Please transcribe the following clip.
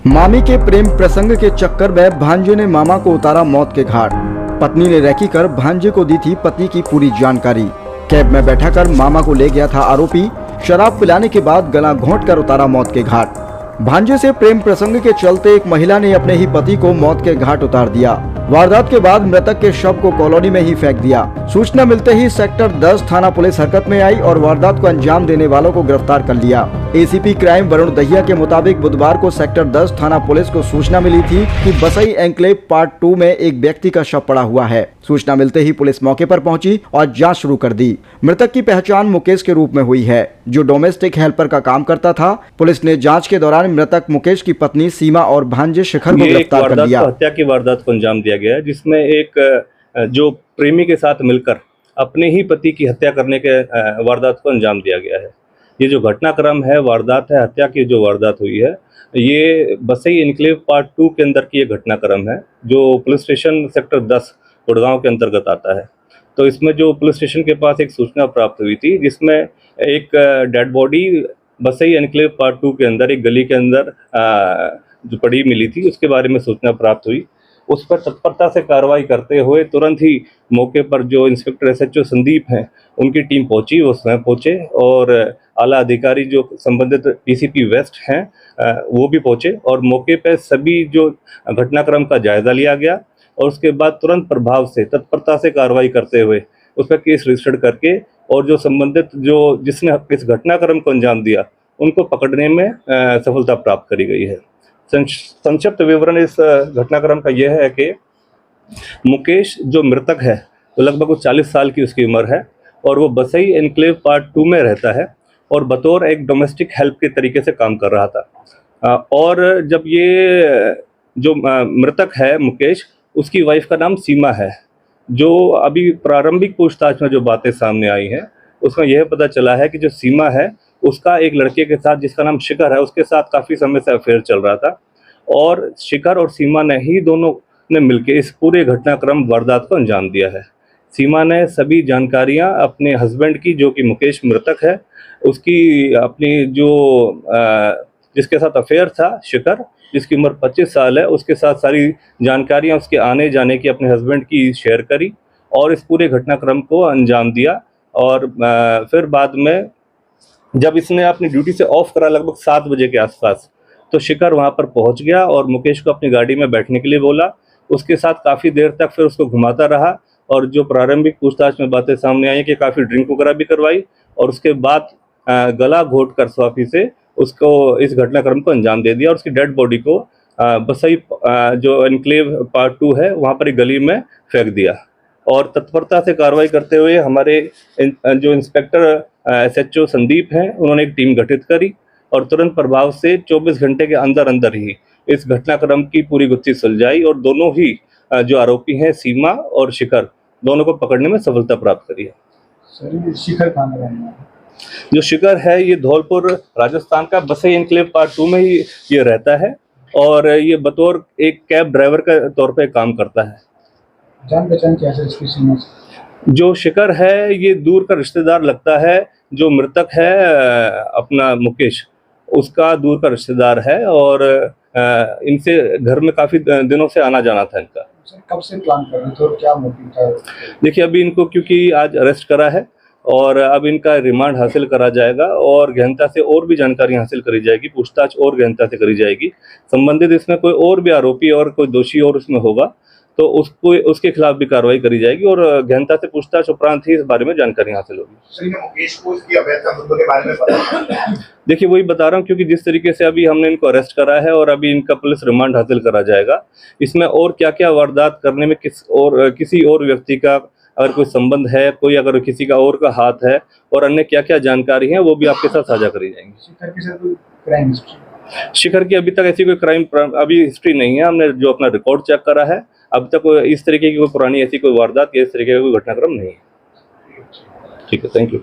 मामी के प्रेम प्रसंग के चक्कर में भांजे ने मामा को उतारा मौत के घाट। पत्नी ने रेकी कर भांजे को दी थी पति की पूरी जानकारी। कैब में बैठाकर मामा को ले गया था आरोपी। शराब पिलाने के बाद गला घोंट कर उतारा मौत के घाट। भांजे से प्रेम प्रसंग के चलते एक महिला ने अपने ही पति को मौत के घाट उतार दिया। वारदात के बाद मृतक के शव को कॉलोनी में ही फेंक दिया। सूचना मिलते ही सेक्टर 10 थाना पुलिस हरकत में आई और वारदात को अंजाम देने वालों को गिरफ्तार कर लिया। एसीपी क्राइम वरुण दहिया के मुताबिक बुधवार को सेक्टर 10 थाना पुलिस को सूचना मिली थी कि बसई एन्क्लेव पार्ट 2 में एक व्यक्ति का शव पड़ा हुआ है। सूचना मिलते ही पुलिस मौके पर पहुंची और जांच शुरू कर दी। मृतक की पहचान मुकेश के रूप में हुई है, जो डोमेस्टिक हेल्पर का काम करता था। पुलिस ने जांच के दौरान मृतक मुकेश की पत्नी सीमा और भांजे शिखर को गिरफ्तार कर लिया। हत्या की वारदात को अंजाम दिया गया है, जिसमें एक जो प्रेमी के साथ मिलकर अपने ही पति की हत्या करने के वारदात को अंजाम दिया गया है। ये जो घटनाक्रम है, वारदात है, हत्या की जो वारदात हुई है, ये बसई एन्क्लेव पार्ट 2 के अंदर की ये घटनाक्रम है, जो पुलिस स्टेशन सेक्टर 10 गुड़गांव के अंतर्गत आता है। तो इसमें जो पुलिस स्टेशन के पास एक सूचना प्राप्त हुई थी, जिसमें एक डेड बॉडी बसई एन्क्लेव पार्ट 2 के अंदर एक गली के अंदर जो पड़ी मिली थी, उसके बारे में सूचना प्राप्त हुई। उस पर तत्परता से कार्रवाई करते हुए तुरंत ही मौके पर जो इंस्पेक्टर SHO संदीप हैं, उनकी टीम पहुंची, वो स्वयं पहुंचे और आला अधिकारी जो संबंधित DCP वेस्ट हैं वो भी पहुंचे और मौके पर सभी जो घटनाक्रम का जायजा लिया गया और उसके बाद तुरंत प्रभाव से तत्परता से कार्रवाई करते हुए उस पर केस रजिस्टर्ड करके और जो संबंधित जो जिसने इस घटनाक्रम को अंजाम दिया, उनको पकड़ने में सफलता प्राप्त करी गई है। संक्षिप्त विवरण इस घटनाक्रम का यह है कि मुकेश जो मृतक है, वो लगभग 40 साल की उसकी उम्र है और वो बसई एन्क्लेव पार्ट 2 में रहता है और बतौर एक डोमेस्टिक हेल्प के तरीके से काम कर रहा था। और जब ये जो मृतक है मुकेश, उसकी वाइफ का नाम सीमा है। जो अभी प्रारंभिक पूछताछ में जो बातें सामने आई हैं, उसमें यह पता चला है कि जो सीमा है, उसका एक लड़के के साथ जिसका नाम शिखर है, उसके साथ काफ़ी समय से अफेयर चल रहा था और शिखर और सीमा ने ही दोनों ने मिलकर इस पूरे घटनाक्रम वारदात को अंजाम दिया है। सीमा ने सभी जानकारियां अपने हस्बैंड की, जो कि मुकेश मृतक है, उसकी अपनी जो जिसके साथ अफेयर था शिखर, जिसकी उम्र 25 साल है, उसके साथ सारी जानकारियां उसके आने जाने की अपने हस्बैंड की शेयर करी और इस पूरे घटनाक्रम को अंजाम दिया। और फिर बाद में जब इसने अपनी ड्यूटी से ऑफ करा लगभग 7 बजे के आसपास, तो शिखर वहां पर पहुंच गया और मुकेश को अपनी गाड़ी में बैठने के लिए बोला। उसके साथ काफ़ी देर तक फिर उसको घुमाता रहा और जो प्रारंभिक पूछताछ में बातें सामने आई कि काफ़ी ड्रिंक वगैरह भी करवाई और उसके बाद गला घोट कर स्वाफी से उसको इस घटनाक्रम को अंजाम दे दिया और उसकी डेड बॉडी को बसई जो एन्क्लेव पार्ट 2 है, वहाँ पर एक गली में फेंक दिया। और तत्परता से कार्रवाई करते हुए हमारे जो इंस्पेक्टर SHO संदीप हैं, उन्होंने एक टीम गठित करी और तुरंत प्रभाव से 24 घंटे के अंदर अंदर ही इस घटनाक्रम की पूरी गुत्थी सुलझाई और दोनों ही जो आरोपी हैं, सीमा और शिखर, दोनों को पकड़ने में सफलता प्राप्त करी है। सर, शिखर कहाँ का रहने वाला है? जो शिखर है, ये धौलपुर राजस्थान का बसई एन्क्लेव पार्ट 2 में ही ये रहता है और ये बतौर एक कैब ड्राइवर के तौर पे काम करता है। जान पहचान क्या है इसकी सीमा से? जो शिखर है, ये दूर का रिश्तेदार लगता है। जो मृतक है अपना मुकेश, उसका दूर का रिश्तेदार है और इनसे घर में काफ़ी दिनों से आना जाना था इनका। सर, कब से प्लान कर रहे थे और क्या मोटिव था? देखिए, अभी इनको क्योंकि आज अरेस्ट करा है और अब इनका रिमांड हासिल करा जाएगा और गहनता से और भी जानकारी हासिल करी जाएगी, पूछताछ और गहनता से करी जाएगी। संबंधित इसमें कोई और भी आरोपी और कोई दोषी और उसमें होगा तो उसके खिलाफ भी कार्रवाई करी जाएगी और गहनता से पूछताछ उपरांत ही इस बारे में जानकारी हासिल होगी। मुकेश को इसकी अवैध संबंधों के बारे में पता? देखिए, वही बता रहा हूँ, क्योंकि जिस तरीके से अभी हमने इनको अरेस्ट करा है और अभी इनका पुलिस रिमांड हासिल करा जाएगा, इसमें और क्या क्या वारदात करने में किसी और व्यक्ति का अगर कोई संबंध है, कोई अगर किसी का और का हाथ है और अन्य क्या क्या जानकारी है, वो भी आपके साथ साझा करी जाएंगी। शिखर के साथ कोई क्राइम हिस्ट्री? शिखर की अभी तक ऐसी कोई क्राइम अभी हिस्ट्री नहीं है। हमने जो अपना रिकॉर्ड चेक करा है, अब तक इस तरीके की कोई पुरानी ऐसी कोई वारदात या इस तरीके का कोई घटनाक्रम नहीं है। ठीक है, थैंक यू।